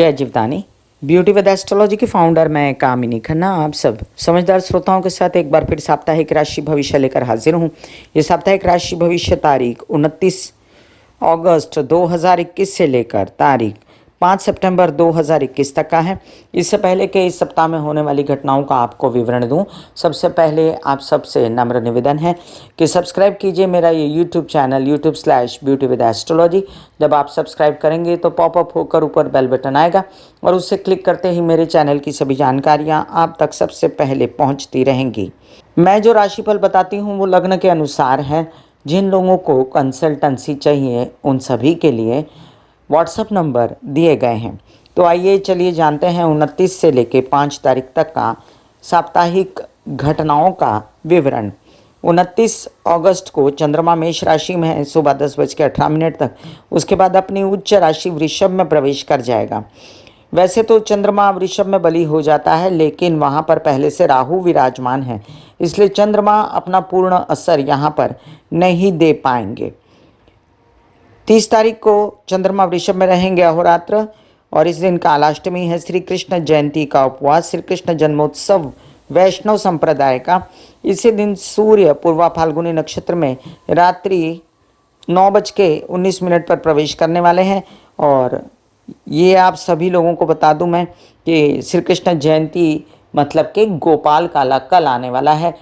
जय Jivdani. Beauty with astrology की founder मैं कामिनी खन्ना आप सब समझदार श्रोताओं के साथ एक बार फिर साप्ताहिक राशि भविष्य लेकर हाजिर हूँ। ये साप्ताहिक राशि भविष्य तारीख 29 अगस्त 2021 से लेकर तारीख 5 सितंबर 2021 तक का है। इससे पहले कि इस सप्ताह में होने वाली घटनाओं का आपको विवरण दूं, सबसे पहले आप सबसे नम्र निवेदन है कि सब्सक्राइब कीजिए मेरा ये यूट्यूब चैनल YouTube/ब्यूटी विद एस्ट्रोलॉजी। जब आप सब्सक्राइब करेंगे तो पॉपअप होकर ऊपर बेल बटन आएगा और उससे क्लिक करते ही मेरे चैनल की सभी जानकारियाँ आप तक सबसे पहले पहुँचती रहेंगी। मैं जो राशिफल बताती हूँ वो लग्न के अनुसार है। जिन लोगों को कंसल्टेंसी चाहिए उन सभी के लिए व्हाट्सएप नंबर दिए गए हैं। तो आइए चलिए जानते हैं 29 से लेकर 5 तारीख तक का साप्ताहिक घटनाओं का विवरण। 29 अगस्त को चंद्रमा मेष राशि में है सुबह 10:18 तक। उसके बाद अपनी उच्च राशि वृषभ में प्रवेश कर जाएगा। वैसे तो चंद्रमा वृषभ में बली हो जाता है, लेकिन वहां पर पहले से राहु विराजमान है, इसलिए चंद्रमा अपना पूर्ण असर यहां पर नहीं दे पाएंगे। 30 तारीख को चंद्रमा वृषभ में रहेंगे अहोरात्र और इस दिन कालाष्टमी है। श्री कृष्ण जयंती का उपवास, श्री कृष्ण जन्मोत्सव वैष्णव संप्रदाय का। इसी दिन सूर्य पूर्वा फाल्गुनी नक्षत्र में रात्रि 9:19 पर प्रवेश करने वाले हैं। और ये आप सभी लोगों को बता दूं मैं कि श्री कृष्ण जयंती मतलब कि गोपाल काला कल आने वाला है।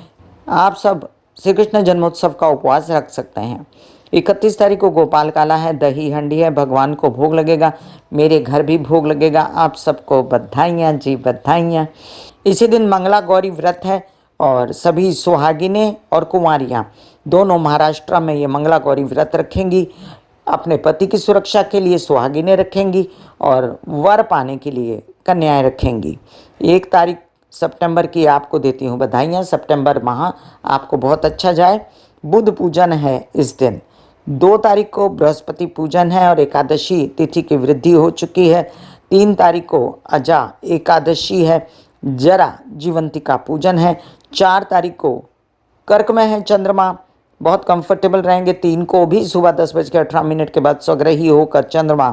आप सब श्री कृष्ण जन्मोत्सव का उपवास रख सकते हैं। 31 तारीख को गोपाल काला है, दही हंडी है, भगवान को भोग लगेगा, मेरे घर भी भोग लगेगा। आप सबको बधाइयाँ जी बधाइयाँ। इसी दिन मंगला गौरी व्रत है और सभी सुहागिनें और कुंवारियाँ दोनों महाराष्ट्र में ये मंगला गौरी व्रत रखेंगी। अपने पति की सुरक्षा के लिए सुहागिनें रखेंगी और वर पाने के लिए कन्याएं रखेंगी। 1 तारीख सितंबर की आपको देती हूँ बधाइयाँ। सितंबर माह आपको बहुत अच्छा जाए। बुध पूजन है इस दिन। 2 तारीख को बृहस्पति पूजन है और एकादशी तिथि की वृद्धि हो चुकी है। 3 तारीख को अजा एकादशी है, जरा जीवंतिका पूजन है। 4 तारीख को कर्क में है चंद्रमा, बहुत कंफर्टेबल रहेंगे। 3 को भी सुबह 10:18 के बाद स्वग्रही होकर चंद्रमा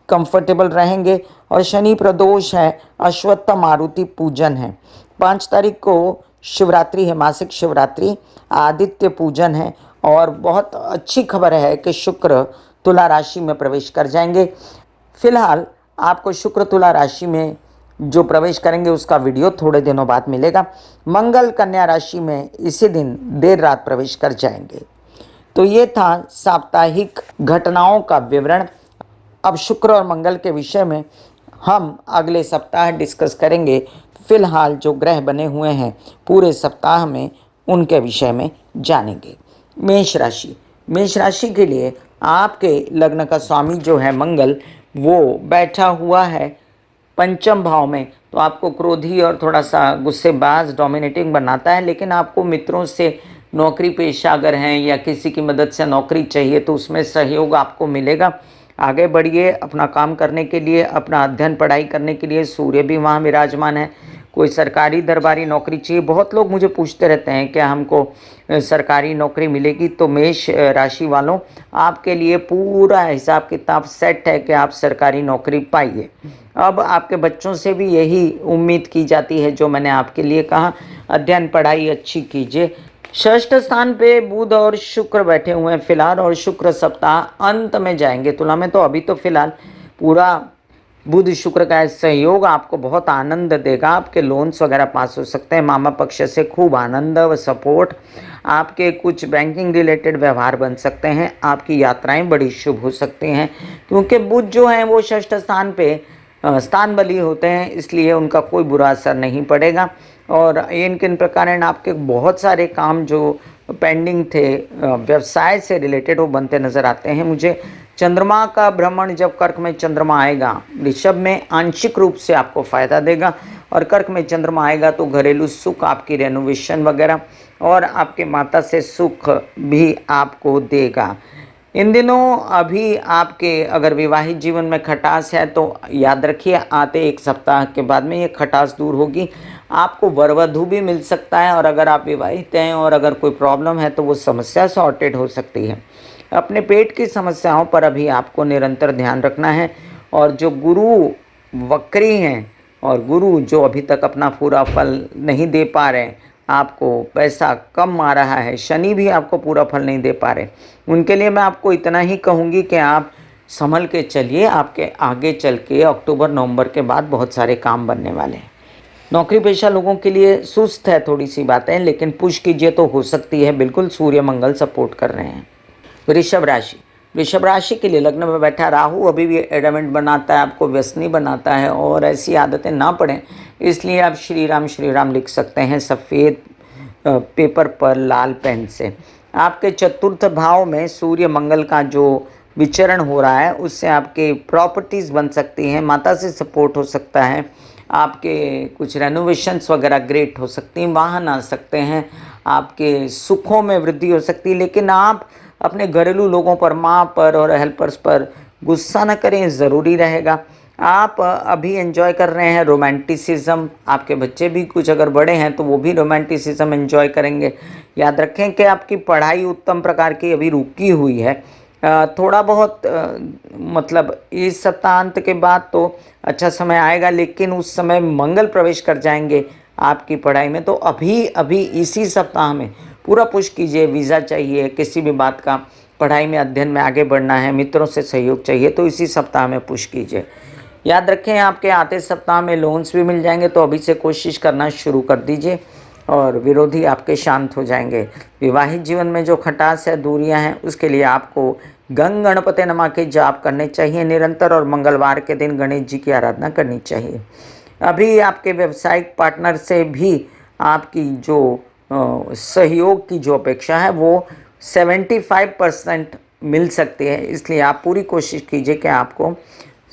कंफर्टेबल रहेंगे और शनि प्रदोष है, अश्वत्थ मारुति पूजन है। 5 तारीख को शिवरात्रि है, मासिक शिवरात्रि, आदित्य पूजन है और बहुत अच्छी खबर है कि शुक्र तुला राशि में प्रवेश कर जाएंगे। फिलहाल आपको शुक्र तुला राशि में जो प्रवेश करेंगे उसका वीडियो थोड़े दिनों बाद मिलेगा। मंगल कन्या राशि में इसी दिन देर रात प्रवेश कर जाएंगे। तो ये था साप्ताहिक घटनाओं का विवरण। अब शुक्र और मंगल के विषय में हम अगले सप्ताह डिस्कस करेंगे। फिलहाल जो ग्रह बने हुए हैं पूरे सप्ताह में उनके विषय में जानेंगे। मेष राशि के लिए आपके लग्न का स्वामी जो है मंगल, वो बैठा हुआ है पंचम भाव में। तो आपको क्रोधी और थोड़ा सा गुस्सेबाज डोमिनेटिंग बनाता है, लेकिन आपको मित्रों से नौकरी पेशा अगर हैं या किसी की मदद से नौकरी चाहिए तो उसमें सहयोग आपको मिलेगा। आगे बढ़िए अपना काम करने के लिए, अपना अध्ययन पढ़ाई करने के लिए। सूर्य भी वहाँ विराजमान है। कोई सरकारी दरबारी नौकरी चाहिए, बहुत लोग मुझे पूछते रहते हैं क्या हमको सरकारी नौकरी मिलेगी। तो मेष राशि वालों, आपके लिए पूरा हिसाब किताब सेट है कि आप सरकारी नौकरी पाइए। अब आपके बच्चों से भी यही उम्मीद की जाती है जो मैंने आपके लिए कहा, अध्ययन पढ़ाई अच्छी कीजिए। षष्ठ स्थान पे बुध और शुक्र बैठे हुए हैं फिलहाल, और शुक्र सप्ताह अंत में जाएंगे तुला में। तो अभी तो फिलहाल पूरा बुध शुक्र का सहयोग आपको बहुत आनंद देगा। आपके लोन्स वगैरह पास हो सकते हैं, मामा पक्ष से खूब आनंद व सपोर्ट। आपके कुछ बैंकिंग रिलेटेड व्यवहार बन सकते हैं। आपकी यात्राएं बड़ी शुभ हो सकती हैं, क्योंकि बुध जो हैं वो षष्ठ स्थान पे स्थान बली होते हैं, इसलिए उनका कोई बुरा असर नहीं पड़ेगा। और इन किन प्रकार आपके बहुत सारे काम जो पेंडिंग थे व्यवसाय से रिलेटेड वो बनते नजर आते हैं मुझे। चंद्रमा का भ्रमण जब कर्क में चंद्रमा आएगा, वृषभ में आंशिक रूप से आपको फायदा देगा, और कर्क में चंद्रमा आएगा तो घरेलू सुख, आपकी रेनोवेशन वगैरह और आपके माता से सुख भी आपको देगा। इन दिनों अभी आपके अगर विवाहित जीवन में खटास है तो याद रखिए आते 1 सप्ताह के बाद में ये खटास दूर होगी। आपको वरवधु भी मिल सकता है, और अगर आप विवाहित हैं और अगर कोई प्रॉब्लम है तो वो समस्या सॉर्टेड हो सकती है। अपने पेट की समस्याओं पर अभी आपको निरंतर ध्यान रखना है। और जो गुरु वक्री हैं और गुरु जो अभी तक अपना पूरा फल नहीं दे पा रहे हैं, आपको पैसा कम आ रहा है, शनि भी आपको पूरा फल नहीं दे पा रहे, उनके लिए मैं आपको इतना ही कहूँगी कि आप संभल के चलिए। आपके आगे चल के अक्टूबर नवंबर के बाद बहुत सारे काम बनने वाले हैं। नौकरी पेशा लोगों के लिए सुस्त है थोड़ी सी बातें, लेकिन पुश कीजिए तो हो सकती है। बिल्कुल सूर्य मंगल सपोर्ट कर रहे हैं। वृषभ राशि, वृषभ राशि के लिए लग्न में बैठा राहु अभी भी एडमेंट बनाता है, आपको व्यसनी बनाता है और ऐसी आदतें ना पड़ें, इसलिए आप श्री राम लिख सकते हैं सफ़ेद पेपर पर लाल पेन से। आपके चतुर्थ भाव में सूर्य मंगल का जो विचरण हो रहा है, उससे आपके प्रॉपर्टीज़ बन सकती हैं, माता से सपोर्ट हो सकता है, आपके कुछ रेनोवेशंस वगैरह ग्रेट हो सकती हैं, वाहन आ सकते हैं, आपके सुखों में वृद्धि हो सकती है। लेकिन आप अपने घरेलू लोगों पर, माँ पर और हेल्पर्स पर गुस्सा न करें, ज़रूरी रहेगा। आप अभी एंजॉय कर रहे हैं रोमांटिसिज्म, आपके बच्चे भी कुछ अगर बड़े हैं तो वो भी रोमांटिसिज्म एंजॉय करेंगे। याद रखें कि आपकी पढ़ाई उत्तम प्रकार की अभी रुकी हुई है। थोड़ा बहुत मतलब इस सप्ताहांत के बाद तो अच्छा समय आएगा, लेकिन उस समय मंगल प्रवेश कर जाएंगे आपकी पढ़ाई में। तो अभी अभी इसी सप्ताह में पूरा पुश कीजिए। वीज़ा चाहिए, किसी भी बात का पढ़ाई में अध्ययन में आगे बढ़ना है, मित्रों से सहयोग चाहिए, तो इसी सप्ताह में पुश कीजिए। याद रखें आपके आते सप्ताह में लोन्स भी मिल जाएंगे, तो अभी से कोशिश करना शुरू कर दीजिए और विरोधी आपके शांत हो जाएंगे। विवाहित जीवन में जो खटास है, दूरियां हैं, उसके लिए आपको गंग गणपति नमा के जाप करने चाहिए निरंतर, और मंगलवार के दिन गणेश जी की आराधना करनी चाहिए। अभी आपके व्यावसायिक पार्टनर से भी आपकी जो सहयोग की जो अपेक्षा है वो 75% मिल सकती है, इसलिए आप पूरी कोशिश कीजिए कि आपको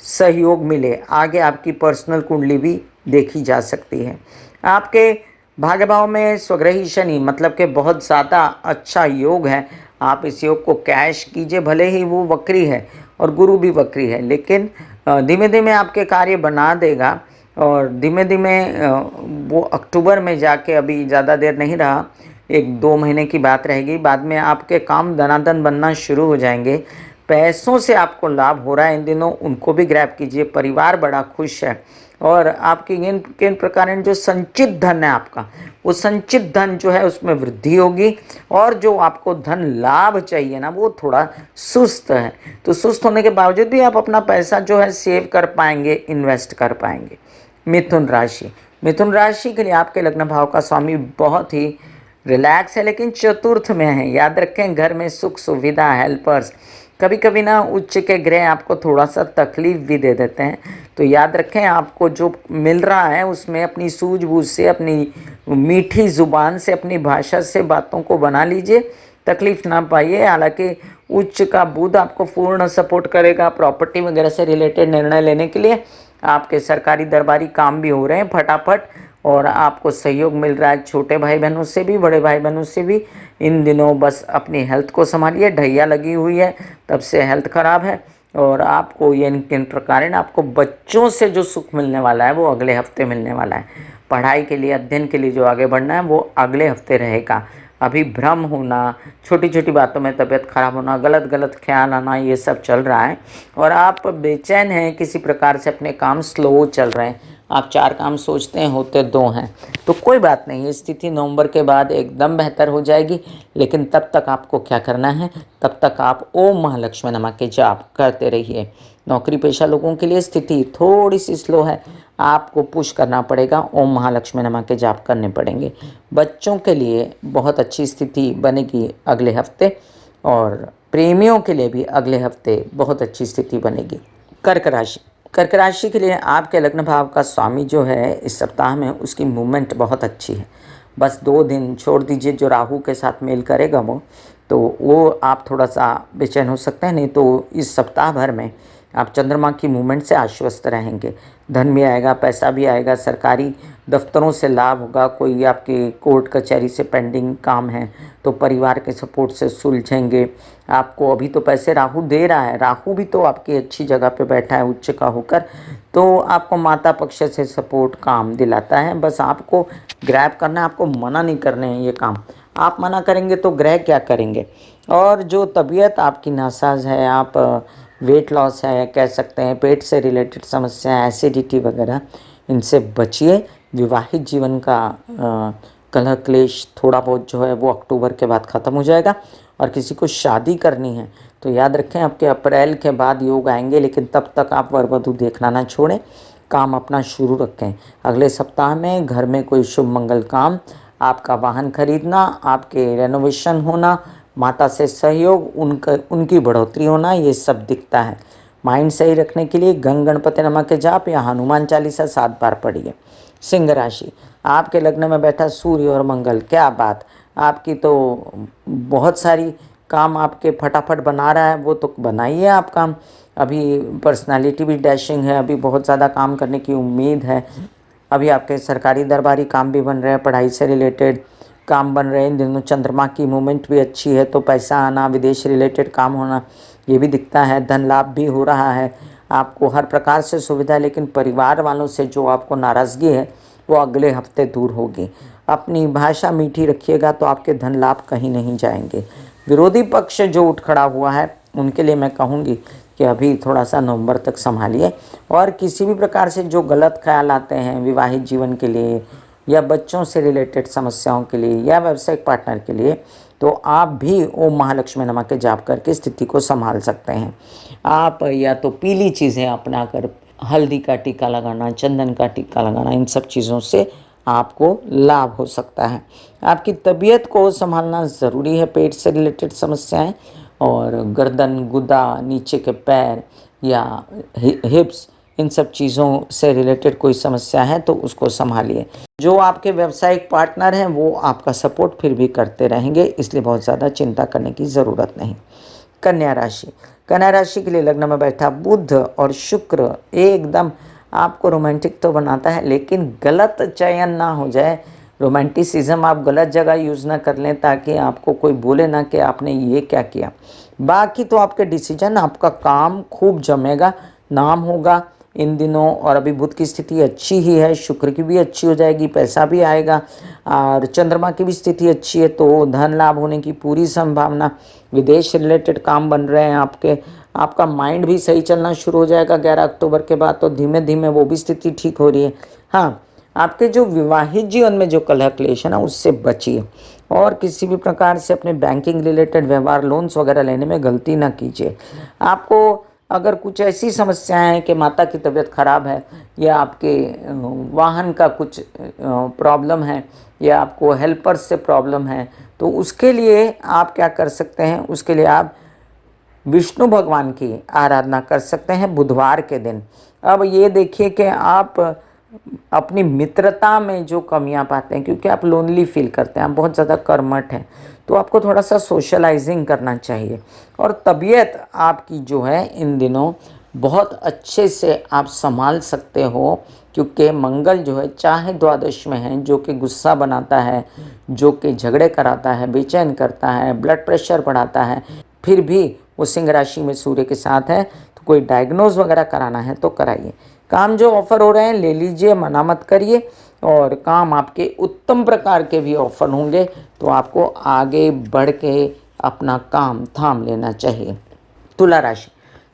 सहयोग मिले। आगे आपकी पर्सनल कुंडली भी देखी जा सकती है। आपके भाग्य भाव में स्वग्रही शनि मतलब कि बहुत ज़्यादा अच्छा योग है। आप इस योग को कैश कीजिए, भले ही वो वक्री है और गुरु भी वक्री है, लेकिन धीमे धीमे आपके कार्य बना देगा और धीमे धीमे वो अक्टूबर में जाके, अभी ज़्यादा देर नहीं रहा, 1-2 महीने की बात रहेगी, बाद में आपके काम धनाधन बनना शुरू हो जाएंगे। पैसों से आपको लाभ हो रहा है इन दिनों, उनको भी ग्रैब कीजिए। परिवार बड़ा खुश है और आपकी किन प्रकार जो संचित धन है आपका, वो संचित धन जो है उसमें वृद्धि होगी। और जो आपको धन लाभ चाहिए ना, वो थोड़ा सुस्त है, तो सुस्त होने के बावजूद भी आप अपना पैसा जो है सेव कर पाएंगे, इन्वेस्ट कर पाएंगे। मिथुन राशि, मिथुन राशि के लिए आपके लग्न भाव का स्वामी बहुत ही रिलैक्स है, लेकिन चतुर्थ में है। याद रखें, घर में सुख सुविधा, हेल्पर्स, कभी कभी ना उच्च के ग्रह आपको थोड़ा सा तकलीफ भी दे देते हैं, तो याद रखें आपको जो मिल रहा है उसमें अपनी सूझबूझ से, अपनी मीठी ज़ुबान से, अपनी भाषा से बातों को बना लीजिए, तकलीफ ना पाइए। हालांकि उच्च का बुध आपको पूर्ण सपोर्ट करेगा प्रॉपर्टी वगैरह से रिलेटेड निर्णय लेने के लिए। आपके सरकारी दरबारी काम भी हो रहे हैं फटाफट और आपको सहयोग मिल रहा है छोटे भाई बहनों से भी, बड़े भाई बहनों से भी। इन दिनों बस अपनी हेल्थ को संभालिए, ढैया लगी हुई है, तब से हेल्थ खराब है। और आपको ये किन प्रकार आपको बच्चों से जो सुख मिलने वाला है वो अगले हफ्ते मिलने वाला है। पढ़ाई के लिए, अध्ययन के लिए जो आगे बढ़ना है वो अगले हफ्ते रहेगा। अभी भ्रम होना, छोटी छोटी बातों में तबीयत खराब होना, गलत गलत ख्याल आना, ये सब चल रहा है और आप बेचैन हैं किसी प्रकार से, अपने काम स्लो चल रहे हैं, आप 4 काम सोचते हैं होते 2 हैं। तो कोई बात नहीं, ये स्थिति नवंबर के बाद एकदम बेहतर हो जाएगी। लेकिन तब तक आपको क्या करना है, तब तक आप ओम महालक्ष्मी नमः के जाप करते रहिए। नौकरी पेशा लोगों के लिए स्थिति थोड़ी सी स्लो है, आपको पुश करना पड़ेगा, ओम महालक्ष्मी नमः के जाप करने पड़ेंगे। बच्चों के लिए बहुत अच्छी स्थिति बनेगी अगले हफ्ते और प्रेमियों के लिए भी अगले हफ्ते बहुत अच्छी स्थिति बनेगी। कर्क राशि, कर्क राशि के लिए आपके लग्न भाव का स्वामी जो है इस सप्ताह में उसकी मूवमेंट बहुत अच्छी है। बस 2 दिन छोड़ दीजिए, जो राहु के साथ मेल करेगा वो आप थोड़ा सा बेचैन हो सकते हैं, नहीं तो इस सप्ताह भर में आप चंद्रमा की मूवमेंट से आश्वस्त रहेंगे। धन भी आएगा, पैसा भी आएगा, सरकारी दफ्तरों से लाभ होगा, कोई आपके कोर्ट कचहरी से पेंडिंग काम है तो परिवार के सपोर्ट से सुलझेंगे। आपको अभी तो पैसे राहु दे रहा है, राहु भी तो आपकी अच्छी जगह पे बैठा है उच्च का होकर, तो आपको माता पक्ष से सपोर्ट काम दिलाता है। बस आपको ग्रैब करना है, आपको मना नहीं करने हैं ये काम। आप मना करेंगे तो ग्रह क्या करेंगे। और जो तबीयत आपकी नासाज है, आप वेट लॉस है, कह सकते हैं पेट से रिलेटेड समस्या, एसिडिटी वगैरह, इनसे बचिए। विवाहित जीवन का कलह क्लेश थोड़ा बहुत जो है वो अक्टूबर के बाद ख़त्म हो जाएगा। और किसी को शादी करनी है तो याद रखें आपके अप्रैल के बाद योग आएंगे, लेकिन तब तक आप वर वधू देखना ना छोड़ें, काम अपना शुरू रखें। अगले सप्ताह में घर में कोई शुभ मंगल काम, आपका वाहन खरीदना, आपके रेनोवेशन होना, माता से सहयोग, उनकी बढ़ोतरी होना, ये सब दिखता है। माइंड सही रखने के लिए गंग गणपति नमः के जाप या हनुमान चालीसा 7 बार पढ़िए। सिंह राशि, आपके लग्न में बैठा सूर्य और मंगल, क्या बात, आपकी तो बहुत सारी काम आपके फटाफट बना रहा है, वो तो बनाइए आप काम। अभी पर्सनालिटी भी डैशिंग है, अभी बहुत ज़्यादा काम करने की उम्मीद है। अभी आपके सरकारी दरबारी काम भी बन रहे हैं, पढ़ाई से रिलेटेड काम बन रहे हैं। इन दिनों चंद्रमा की मूवमेंट भी अच्छी है, तो पैसा आना, विदेश रिलेटेड काम होना, ये भी दिखता है। धन लाभ भी हो रहा है, आपको हर प्रकार से सुविधा है, लेकिन परिवार वालों से जो आपको नाराज़गी है वो अगले हफ्ते दूर होगी। अपनी भाषा मीठी रखिएगा तो आपके धन लाभ कहीं नहीं जाएंगे। विरोधी पक्ष जो उठ खड़ा हुआ है उनके लिए मैं कहूँगी कि अभी थोड़ा सा नवंबर तक संभालिए। और किसी भी प्रकार से जो गलत ख्याल आते हैं विवाहित जीवन के लिए या बच्चों से रिलेटेड समस्याओं के लिए या व्यावसायिक पार्टनर के लिए, तो आप भी ओम महालक्ष्मी नमः के जाप करके स्थिति को संभाल सकते हैं। आप या तो पीली चीज़ें अपना कर, हल्दी का टीका लगाना, चंदन का टीका लगाना, इन सब चीज़ों से आपको लाभ हो सकता है। आपकी तबीयत को संभालना ज़रूरी है, पेट से रिलेटेड समस्याएं और गर्दन, गुदा, नीचे के पैर या हिप्स, इन सब चीज़ों से रिलेटेड कोई समस्या है तो उसको संभालिए। जो आपके व्यावसायिक पार्टनर हैं वो आपका सपोर्ट फिर भी करते रहेंगे, इसलिए बहुत ज़्यादा चिंता करने की ज़रूरत नहीं। कन्या राशि, कन्या राशि के लिए लग्न में बैठा बुध और शुक्र एकदम आपको रोमांटिक तो बनाता है, लेकिन गलत चयन ना हो जाए। रोमांटिसिज्म आप गलत जगह यूज़ ना कर लें ताकि आपको कोई बोले ना कि आपने ये क्या किया। बाकी तो आपके डिसीजन, आपका काम खूब जमेगा, नाम होगा इन दिनों। और अभी बुध की स्थिति अच्छी ही है, शुक्र की भी अच्छी हो जाएगी, पैसा भी आएगा, और चंद्रमा की भी स्थिति अच्छी है, तो धन लाभ होने की पूरी संभावना। विदेश रिलेटेड काम बन रहे हैं आपके, आपका माइंड भी सही चलना शुरू हो जाएगा 11 अक्टूबर के बाद, तो धीमे धीमे वो भी स्थिति ठीक हो रही है। हाँ, आपके जो विवाहित जीवन में जो कलह क्लेश है ना, उससे बचिए। और किसी भी प्रकार से अपने बैंकिंग रिलेटेड व्यवहार, लोन्स वगैरह लेने में गलती ना कीजिए। आपको अगर कुछ ऐसी समस्याएं हैं कि माता की तबीयत खराब है या आपके वाहन का कुछ प्रॉब्लम है या आपको हेल्पर से प्रॉब्लम है, तो उसके लिए आप क्या कर सकते हैं, उसके लिए आप विष्णु भगवान की आराधना कर सकते हैं बुधवार के दिन। अब ये देखिए कि आप अपनी मित्रता में जो कमियां पाते हैं, क्योंकि आप लोनली फील करते हैं, आप बहुत ज़्यादा कर्मठ हैं, तो आपको थोड़ा सा सोशलाइजिंग करना चाहिए। और तबीयत आपकी जो है इन दिनों बहुत अच्छे से आप संभाल सकते हो, क्योंकि मंगल जो है चाहे द्वादश में है, जो कि गुस्सा बनाता है, जो कि झगड़े कराता है, बेचैन करता है, ब्लड प्रेशर बढ़ाता है, फिर भी वो सिंह राशि में सूर्य के साथ है, तो कोई डायग्नोज वगैरह कराना है तो कराइए। काम जो ऑफर हो रहे हैं ले लीजिए, मना मत करिए। और काम आपके उत्तम प्रकार के भी ऑफर होंगे तो आपको आगे बढ़ के अपना काम थाम लेना चाहिए। तुला राशि,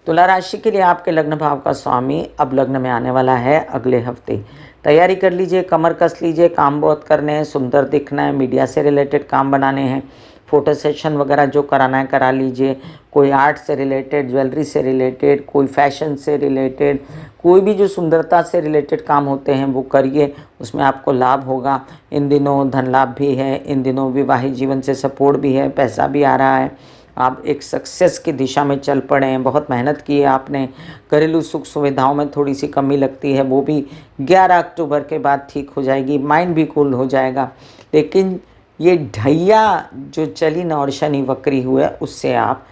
तुला राशि के लिए आपके लग्न भाव का स्वामी अब लग्न में आने वाला है अगले हफ्ते। तैयारी कर लीजिए, कमर कस लीजिए, काम बहुत करने हैं, सुंदर दिखना है, मीडिया से रिलेटेड काम बनाने हैं, फोटो सेशन वगैरह जो कराना है करा लीजिए। कोई आर्ट से रिलेटेड, ज्वेलरी से रिलेटेड, कोई फैशन से रिलेटेड, कोई भी जो सुंदरता से रिलेटेड काम होते हैं वो करिए, उसमें आपको लाभ होगा। इन दिनों धन लाभ भी है, इन दिनों विवाहित जीवन से सपोर्ट भी है, पैसा भी आ रहा है, आप एक सक्सेस की दिशा में चल पड़े हैं, बहुत मेहनत की है आपने। घरेलू सुख सुविधाओं में थोड़ी सी कमी लगती है, वो भी 11 अक्टूबर के बाद ठीक हो जाएगी, माइंड भी कूल हो जाएगा। लेकिन ये ढैया जो चली ना और शनि वक्री हुए, उससे आप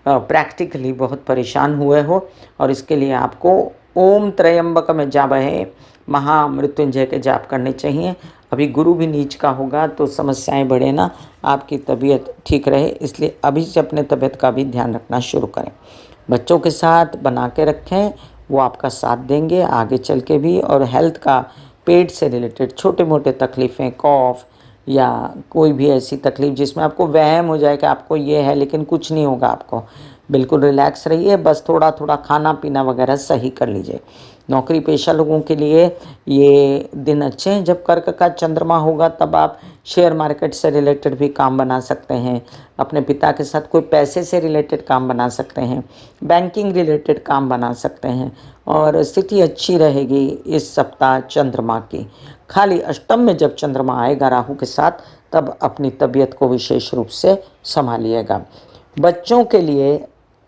प्रैक्टिकली बहुत परेशान हुए हो, और इसके लिए आपको ओम त्रयंबक में जामहे महामृत्युंजय के जाप करने चाहिए। अभी गुरु भी नीच का होगा तो समस्याएं बढ़े ना, आपकी तबीयत ठीक रहे, इसलिए अभी से अपने तबीयत का भी ध्यान रखना शुरू करें। बच्चों के साथ बना के रखें, वो आपका साथ देंगे आगे चल के भी। और हेल्थ का, पेट से रिलेटेड छोटे मोटे तकलीफ़ें, कॉफ या कोई भी ऐसी तकलीफ़ जिसमें आपको वहम हो जाए कि आपको ये है, लेकिन कुछ नहीं होगा आपको। बिल्कुल रिलैक्स रहिए, बस थोड़ा-थोड़ा खाना-पीना वगैरह सही कर लीजिए। नौकरी पेशा लोगों के लिए ये दिन अच्छे हैं। जब कर्क का चंद्रमा होगा तब आप शेयर मार्केट से रिलेटेड भी काम बना सकते हैं, अपने पिता के साथ कोई पैसे से रिलेटेड काम बना सकते हैं, बैंकिंग रिलेटेड काम बना सकते हैं और स्थिति अच्छी रहेगी इस सप्ताह चंद्रमा की। खाली अष्टम में जब चंद्रमा आएगा राहु के साथ, तब अपनी तबीयत को विशेष रूप से संभालिएगा। बच्चों के लिए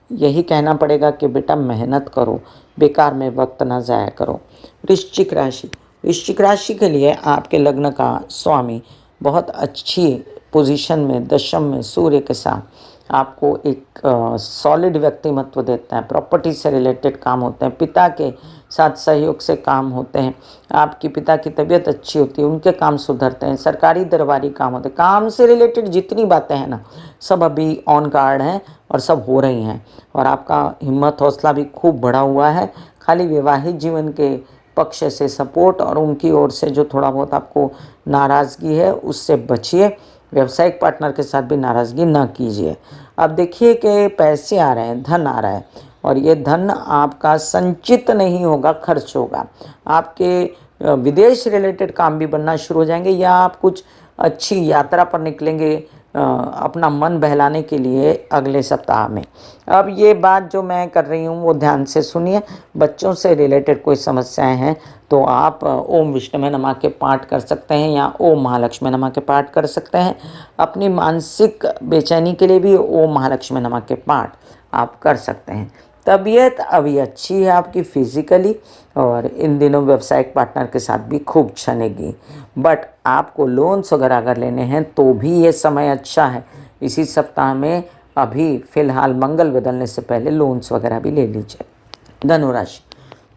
यही कहना पड़ेगा कि बेटा मेहनत करो, बेकार में वक्त ना ज़ाया करो। वृश्चिक राशि, वृश्चिक राशि के लिए आपके लग्न का स्वामी बहुत अच्छी पोजीशन में दशम में सूर्य के साथ आपको एक सॉलिड व्यक्तिमत्व देता है। प्रॉपर्टी से रिलेटेड काम होते हैं, पिता के साथ सहयोग से काम होते हैं, आपकी पिता की तबीयत अच्छी होती है, उनके काम सुधरते हैं, सरकारी दरबारी काम होते हैं। काम से रिलेटेड जितनी बातें हैं ना, सब अभी ऑन कार्ड हैं और सब हो रही हैं और आपका हिम्मत हौसला भी खूब बढ़ा हुआ है। खाली वैवाहिक जीवन के पक्ष से सपोर्ट और उनकी ओर से जो थोड़ा बहुत आपको नाराज़गी है उससे बचिए। व्यावसायिक पार्टनर के साथ भी नाराज़गी ना कीजिए। अब देखिए कि पैसे आ रहे हैं, धन आ रहा है और ये धन आपका संचित नहीं होगा, खर्च होगा। आपके विदेश रिलेटेड काम भी बनना शुरू हो जाएंगे या आप कुछ अच्छी यात्रा पर निकलेंगे अपना मन बहलाने के लिए अगले सप्ताह में। अब ये बात जो मैं कर रही हूँ वो ध्यान से सुनिए। बच्चों से रिलेटेड कोई समस्याएं हैं तो आप ओम विष्णु नमः के पाठ कर सकते हैं या ओम महालक्ष्मी नमः के पाठ कर सकते हैं। अपनी मानसिक बेचैनी के लिए भी ओम महालक्ष्मी नमः के पाठ आप कर सकते हैं। तबीयत अभी अच्छी है आपकी फिजिकली और इन दिनों व्यावसायिक पार्टनर के साथ भी खूब छनेगी। बट आपको लोन्स वगैरह अगर लेने हैं तो भी ये समय अच्छा है। इसी सप्ताह में अभी फ़िलहाल मंगल बदलने से पहले लोन्स वगैरह भी ले लीजिए। धनुराशि,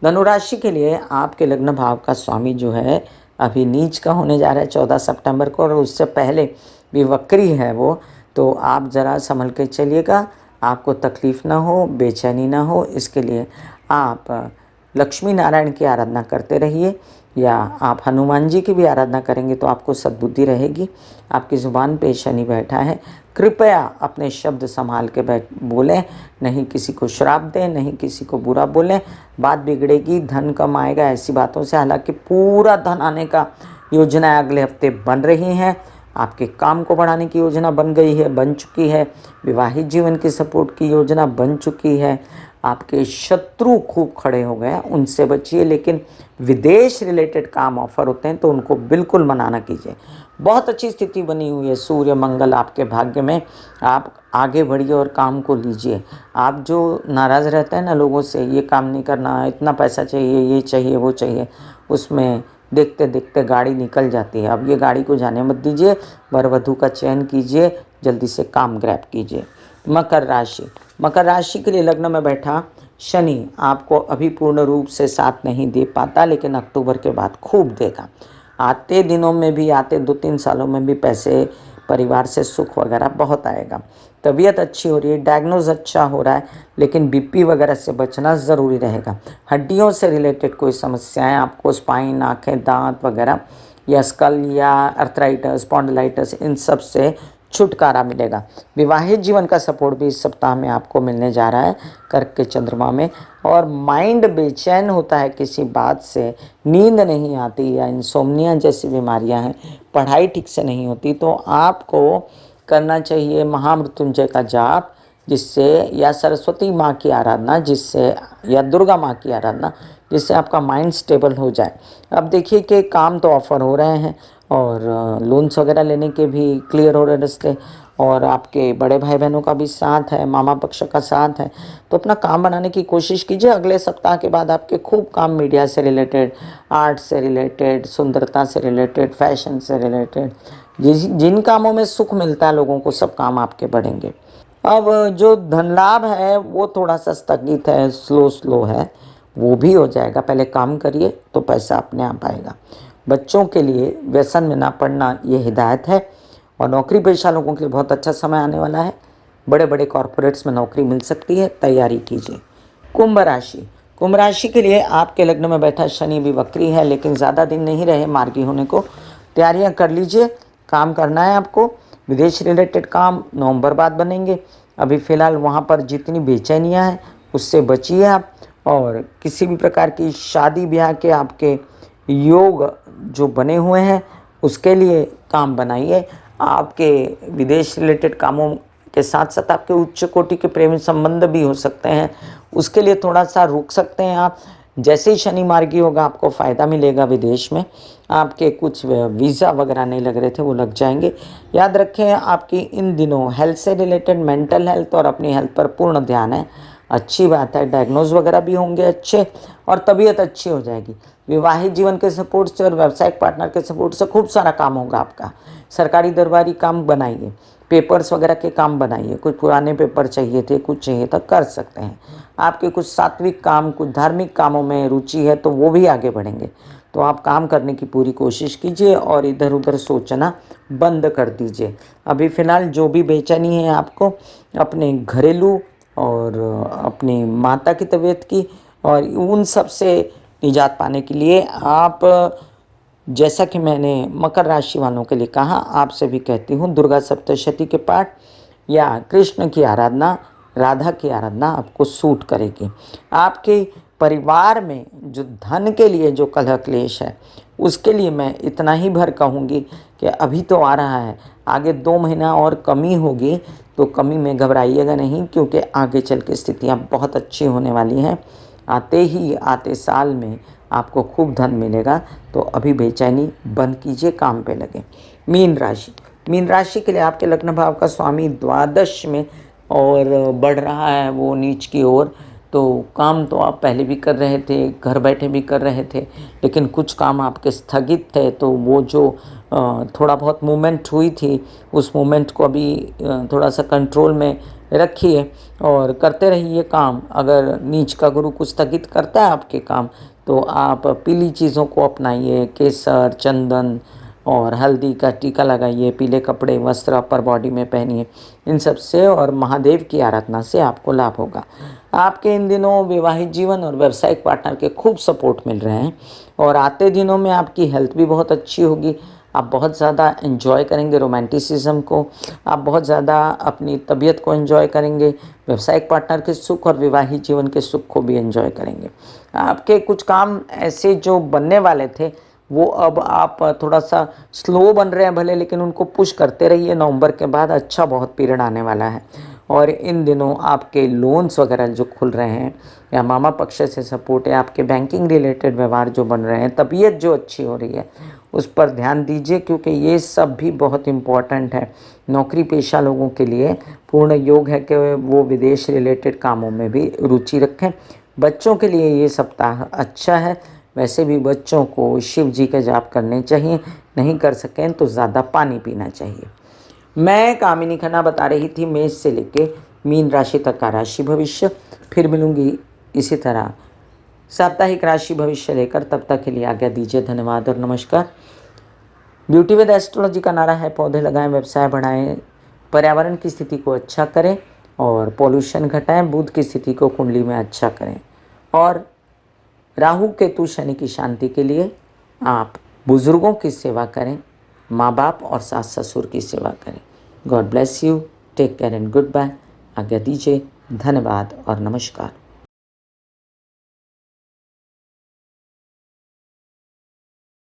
धनुराशि के लिए आपके लग्न भाव का स्वामी जो है अभी नीच का होने जा रहा है 14 सितंबर को और उससे पहले भी वक्री है वो। तो आप ज़रा संभल के चलिएगा, आपको तकलीफ़ ना हो, बेचैनी ना हो, इसके लिए आप लक्ष्मी नारायण की आराधना करते रहिए या आप हनुमान जी की भी आराधना करेंगे तो आपको सद्बुद्धि रहेगी। आपकी ज़ुबान पे शनि बैठा है, कृपया अपने शब्द संभाल के बोलें, नहीं किसी को श्राप दें, नहीं किसी को बुरा बोलें, बात बिगड़ेगी। धन कम आएगा ऐसी बातों से, हालांकि पूरा धन आने का योजना अगले हफ्ते बन रही हैं। आपके काम को बढ़ाने की योजना बन गई है, बन चुकी है। विवाहित जीवन की सपोर्ट की योजना बन चुकी है। आपके शत्रु खूब खड़े हो गए हैं, उनसे बचिए। लेकिन विदेश रिलेटेड काम ऑफर होते हैं तो उनको बिल्कुल मना ना कीजिए। बहुत अच्छी स्थिति बनी हुई है, सूर्य मंगल आपके भाग्य में। आप आगे बढ़िए और काम को लीजिए। आप जो नाराज़ रहते हैं ना लोगों से, ये काम नहीं करना, इतना पैसा चाहिए, ये चाहिए, वो चाहिए, उसमें देखते देखते गाड़ी निकल जाती है। अब ये गाड़ी को जाने मत दीजिए, वर वधू का चयन कीजिए, जल्दी से काम ग्रैब कीजिए। मकर राशि, मकर राशि के लिए लग्न में बैठा शनि आपको अभी पूर्ण रूप से साथ नहीं दे पाता, लेकिन अक्टूबर के बाद खूब देगा। आते दिनों में भी, आते 2-3 सालों में भी पैसे, परिवार से सुख वगैरह बहुत आएगा। तबीयत अच्छी हो रही है, डायग्नोज अच्छा हो रहा है, लेकिन बीपी वगैरह से बचना ज़रूरी रहेगा। हड्डियों से रिलेटेड कोई समस्याएं आपको, स्पाइन, आँखें, दांत वगैरह या स्कल या अर्थराइटिस, स्पॉन्डिलाइटिस, इन सब से छुटकारा मिलेगा। विवाहित जीवन का सपोर्ट भी इस सप्ताह में आपको मिलने जा रहा है कर्क के चंद्रमा में। और माइंड बेचैन होता है किसी बात से, नींद नहीं आती या इंसोम्निया जैसी बीमारियां हैं, पढ़ाई ठीक से नहीं होती, तो आपको करना चाहिए महामृत्युंजय का जाप, जिससे, या सरस्वती माँ की आराधना जिससे, या दुर्गा माँ की आराधना जिससे आपका माइंड स्टेबल हो जाए। अब देखिए कि काम तो ऑफर हो रहे हैं और लोन्स वगैरह लेने के भी क्लियर हो रहे रास्ते, और आपके बड़े भाई बहनों का भी साथ है, मामा पक्ष का साथ है। तो अपना काम बनाने की कोशिश कीजिए। अगले सप्ताह के बाद आपके खूब काम मीडिया से रिलेटेड, आर्ट से रिलेटेड, सुंदरता से रिलेटेड, फैशन से रिलेटेड, जिन कामों में सुख मिलता है लोगों को, सब काम आपके बढ़ेंगे। अब जो धन लाभ है वो थोड़ा सा स्थगित है, स्लो है, वो भी हो जाएगा। पहले काम करिए तो पैसा अपने आप आएगा। बच्चों के लिए व्यसन में ना पड़ना, ये हिदायत है। और नौकरी पेशा लोगों के लिए बहुत अच्छा समय आने वाला है। बड़े बड़े कॉरपोरेट्स में नौकरी मिल सकती है, तैयारी कीजिए। कुंभ राशि, कुंभ राशि के लिए आपके लग्न में बैठा शनि भी वक्री है, लेकिन ज़्यादा दिन नहीं रहे मार्गी होने को, तैयारियां कर लीजिए। काम करना है आपको। विदेश रिलेटेड काम नवंबर बाद बनेंगे। अभी फ़िलहाल वहाँ पर जितनी बेचैनियाँ हैं उससे बचिए आप, और किसी भी प्रकार की शादी ब्याह के आपके योग जो बने हुए हैं उसके लिए काम बनाइए। आपके विदेश रिलेटेड कामों के साथ साथ आपके उच्च कोटि के प्रेम संबंध भी हो सकते हैं, उसके लिए थोड़ा सा रुक सकते हैं आप। जैसे ही शनि मार्गी होगा आपको फ़ायदा मिलेगा। विदेश में आपके कुछ वीज़ा वगैरह नहीं लग रहे थे वो लग जाएंगे। याद रखें आपकी इन दिनों हेल्थ से रिलेटेड मेंटल हेल्थ और अपनी हेल्थ पर पूर्ण ध्यान है। अच्छी बात है, डायग्नोज वगैरह भी होंगे अच्छे और तबीयत अच्छी हो जाएगी। विवाहित जीवन के सपोर्ट से और व्यावसायिक पार्टनर के सपोर्ट से खूब सारा काम होगा आपका। सरकारी दरबारी काम बनाइए, पेपर्स वगैरह के काम बनाइए। कुछ पुराने पेपर चाहिए थे, कुछ चाहिए था, कर सकते हैं। आपके कुछ सात्विक काम, कुछ धार्मिक कामों में रुचि है तो वो भी आगे बढ़ेंगे। तो आप काम करने की पूरी कोशिश कीजिए और इधर उधर सोचना बंद कर दीजिए। अभी फ़िलहाल जो भी बेचैनी है आपको अपने घरेलू और अपनी माता की तबीयत की और उन सब से निजात पाने के लिए आप, जैसा कि मैंने मकर राशि वालों के लिए कहा, आपसे भी कहती हूँ दुर्गा सप्तशती के पाठ या कृष्ण की आराधना, राधा की आराधना आपको सूट करेगी। आपके परिवार में जो धन के लिए जो कलह क्लेश है उसके लिए मैं इतना ही भर कहूँगी कि अभी तो आ रहा है, आगे 2 महीना और कमी होगी, तो कमी में घबराइएगा नहीं, क्योंकि आगे चल के स्थितियाँ बहुत अच्छी होने वाली हैं। आते साल में आपको खूब धन मिलेगा। तो अभी बेचैनी बंद कीजिए, काम पे लगे। मीन राशि, मीन राशि के लिए आपके लग्न भाव का स्वामी द्वादश में और बढ़ रहा है वो नीच की ओर। तो काम तो आप पहले भी कर रहे थे, घर बैठे भी कर रहे थे, लेकिन कुछ काम आपके स्थगित थे। तो वो जो थोड़ा बहुत मूवमेंट हुई थी उस मूवमेंट को अभी थोड़ा सा कंट्रोल में रखिए और करते रहिए काम। अगर नीच का गुरु कुछ स्थगित करता है आपके काम तो आप पीली चीज़ों को अपनाइए, केसर, चंदन और हल्दी का टीका लगाइए, पीले कपड़े वस्त्र अपर बॉडी में पहनिए। इन सब से और महादेव की आराधना से आपको लाभ होगा। आपके इन दिनों विवाहित जीवन और व्यावसायिक पार्टनर के खूब सपोर्ट मिल रहे हैं और आते दिनों में आपकी हेल्थ भी बहुत अच्छी होगी। आप बहुत ज़्यादा एंजॉय करेंगे रोमांटिसिज्म को, आप बहुत ज़्यादा अपनी तबीयत को एंजॉय करेंगे, व्यावसायिक पार्टनर के सुख और विवाहित जीवन के सुख को भी एंजॉय करेंगे। आपके कुछ काम ऐसे जो बनने वाले थे वो अब आप थोड़ा सा स्लो बन रहे हैं भले, लेकिन उनको पुश करते रहिए। नवंबर के बाद अच्छा बहुत पीरियड आने वाला है और इन दिनों आपके लोन्स वगैरह जो खुल रहे हैं या मामा पक्ष से सपोर्ट है, आपके बैंकिंग रिलेटेड व्यवहार जो बन रहे हैं, तबीयत जो अच्छी हो रही है उस पर ध्यान दीजिए, क्योंकि ये सब भी बहुत इम्पॉर्टेंट है। नौकरी पेशा लोगों के लिए पूर्ण योग है कि वो विदेश रिलेटेड कामों में भी रुचि रखें। बच्चों के लिए ये सप्ताह अच्छा है। वैसे भी बच्चों को शिव जी का जाप करने चाहिए, नहीं कर सकें तो ज़्यादा पानी पीना चाहिए। मैं कामिनी खन्ना बता रही थी मेष से लेके मीन राशि तक का राशि भविष्य। फिर मिलूंगी इसी तरह साप्ताहिक राशि भविष्य लेकर, तब तक के लिए आज्ञा दीजिए। धन्यवाद और नमस्कार। ब्यूटी विद एस्ट्रोलॉजी का नारा है पौधे लगाएं, व्यवसाय बढ़ाएं, पर्यावरण की स्थिति को अच्छा करें और पॉल्यूशन घटाएं, बुध की स्थिति को कुंडली में अच्छा करें और राहु केतु शनि की शांति के लिए आप बुजुर्गों की सेवा करें, माँ बाप और सास ससुर की सेवा करें। God bless you, take care and goodbye. आज्ञा दीजिए। धन्यवाद और नमस्कार।